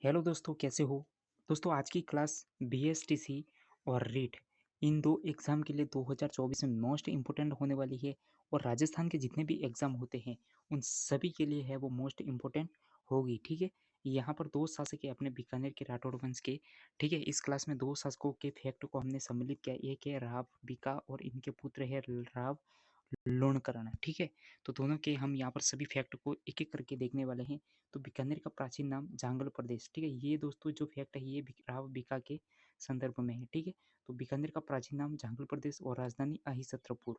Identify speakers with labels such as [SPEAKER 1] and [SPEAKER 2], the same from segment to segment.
[SPEAKER 1] Hello दोस्तों, कैसे हो? दोस्तों, आज की क्लास बीएसटीसी और रीट इन दो एग्ज़ाम के लिए 2024 में मोस्ट इम्पोर्टेंट होने वाली है। और राजस्थान के जितने भी एग्ज़ाम होते हैं उन सभी के लिए है वो मोस्ट इम्पोर्टेंट होगी। ठीक है, यहाँ पर दो शासक है अपने बीकानेर के राठौड़ वंश के। ठीक है, इस क्लास में दो शासकों के फैक्ट को हमने सम्मिलित किया। एक है राव बीका और इनके पुत्र है राव लोणकरण। ठीक है, तो दोनों के हम यहाँ पर सभी फैक्ट को एक एक करके देखने वाले हैं। तो बीकानेर का प्राचीन नाम जांगल प्रदेश। ठीक है, ये दोस्तों जो फैक्ट है ये राव बीका के संदर्भ में है। ठीक है, तो बीकानेर का प्राचीन नाम जांगल प्रदेश और राजधानी अहिसत्रपुर।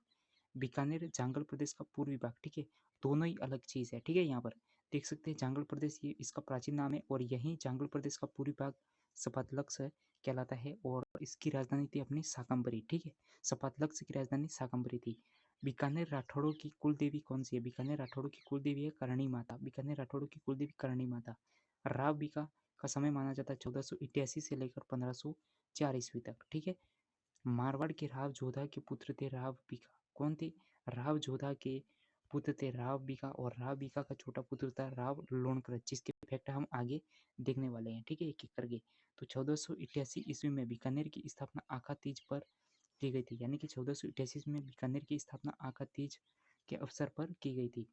[SPEAKER 1] बीकानेर जांगल प्रदेश का पूर्वी भाग। ठीक है, दोनों ही अलग चीज़ है। ठीक है, यहाँ पर देख सकते हैं जांगल प्रदेश ये इसका प्राचीन नाम है और यही जांगल प्रदेश का पूर्वी भाग सपातलक्स कहलाता है और इसकी राजधानी थी अपनी शाकंभरी। ठीक है, सपातलक्स की राजधानी शाकंभरी थी। बीकानेर राठौड़ों की कुल देवी कौन सी है? बीकानेर राठौड़ों की कुल देवी है करणी माता। बीकानेर राठौड़ों की कुल देवी करणी माता। राव बीका का समय माना जाता है 1488 से लेकर 1504 ईस्वी तक। ठीक है, मारवाड़ के राव जोधा के पुत्र थे राव बीका। कौन थे? राव जोधा के पुत्र थे राव बीका और राव बीका का छोटा पुत्र था राव लोणकर, जिसके फैक्ट हम आगे देखने वाले हैं। ठीक है, एक एक करके। तो 1488 ईस्वी में बीकानेर की स्थापना आखा तीज पर की गई थी, यानी कि 1488 में बीकानेर की स्थापना आखा तीज के अवसर पर की गई थी।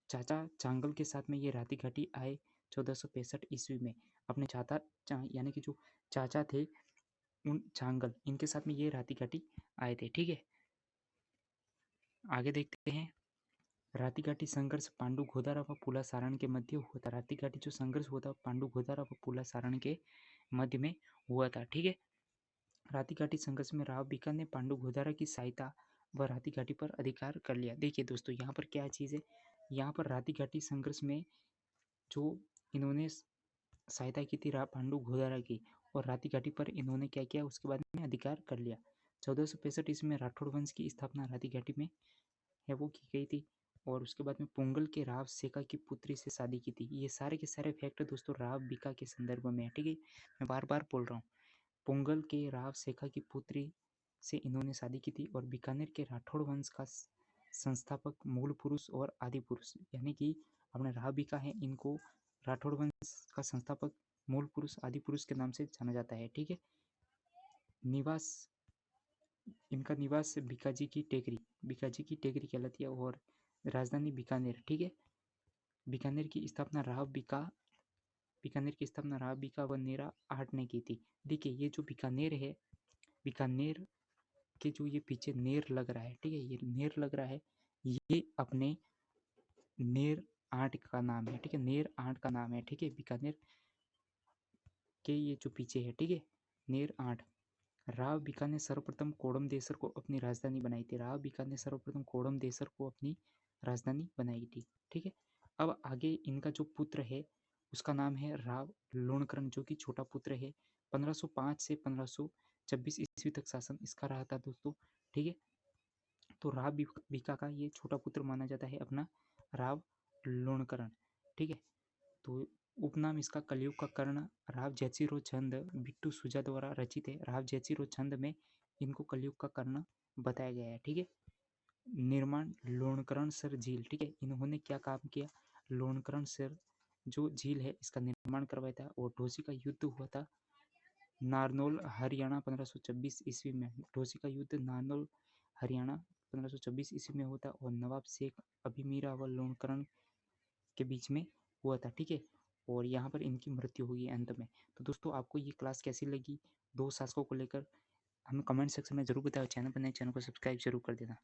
[SPEAKER 1] चाचा चांगल के साथ में ये राती घाटी आए 1465 ईस्वी में। अपने यानी कि जो चाचा थे उन चांगल, इनके साथ में ये राती घाटी आए थे। ठीक है, आगे देखते हैं। राती घाटी संघर्ष पांडु घोदारा व पुला सारण के मध्य हुआ था। राती घाटी जो संघर्ष हुआ था पांडु घोदारा व पुला सारण के मध्य में हुआ था। ठीक है, राती घाटी संघर्ष में राव बीका ने पांडु घोदारा की सहायता व राती घाटी पर अधिकार कर लिया। देखिए दोस्तों, यहाँ पर क्या चीज़ है, यहाँ पर राती घाटी संघर्ष में जो इन्होंने सहायता की थी पांडु घोदारा की और राती घाटी पर इन्होंने क्या किया उसके बाद में अधिकार कर लिया। 1465 ईस्वी में राठौड़ वंश की स्थापना राती घाटी में है वो की गई थी और उसके बाद में पोंगल के राव सेका की पुत्री से शादी की थी। ये सारे के सारे फैक्ट दोस्तों राव बीका के संदर्भ में है। ठीक है, मैं बार बार बोल रहा हूँ, पोंगल के राव सेखा की पुत्री से इन्होंने शादी की थी और बीकानेर के राठौड़ वंश का संस्थापक, मूल पुरुष और आदि पुरुष, यानी कि अपने राव बीका है, इनको राठौड़ वंश का संस्थापक, मूल पुरुष, आदि पुरुष के नाम से जाना जाता है। ठीक है, निवास, इनका निवास बीकाजी की टेकरी कहलाती है और राजधानी बीकानेर। ठीक है, बीकानेर की स्थापना राव बीका व नेरा आठ ने की थी। देखिए, ये जो बीकानेर है, बीकानेर के जो ये पीछे नेर लग रहा है, ठीक है, ये नेर लग रहा है, ये अपने नेर आठ का नाम है। ठीक है, नेर आठ का नाम है। ठीक है, बीकानेर के ये जो पीछे है, ठीक है, नेर आठ। राव बीका ने सर्वप्रथम कोडम देसर को अपनी राजधानी बनाई थी। राव बीका ने सर्वप्रथम कोडम देसर को अपनी राजधानी बनाई थी। ठीक है, अब आगे इनका जो पुत्र है उसका नाम है राव लोणकरण, जो कि छोटा पुत्र है। 1505 से 1526 ईस्वी तक शासन इसका रहा था दोस्तों। ठीक है, तो राव बीका का ये छोटा पुत्र माना जाता है अपना राव लोणकरण। ठीक है, तो उपनाम इसका कलयुग का कर्ण राव जैचिरो छंद बिट्टू सुजा द्वारा रचित है। राव जैचिरो छंद में इनको कलयुग का कर्ण बताया गया है। ठीक है, निर्माण लोणकरण सर झील। ठीक है, इन्होंने क्या काम किया? लोणकरण सर जो झील है इसका निर्माण करवाया था और ढोसी का युद्ध हुआ था नारनौल हरियाणा 1526 ईस्वी में। ढोसी का युद्ध नारनौल हरियाणा 1526 ईस्वी में होता और नवाब शेख अभिमीरा व लोणकरण के बीच में हुआ था। ठीक है, और यहाँ पर इनकी मृत्यु होगी अंत में। तो दोस्तों, आपको ये क्लास कैसी लगी दो शासकों को लेकर हमें कमेंट सेक्शन में जरूर बताओ। चैनल पर नए, चैनल को सब्सक्राइब जरूर कर देना।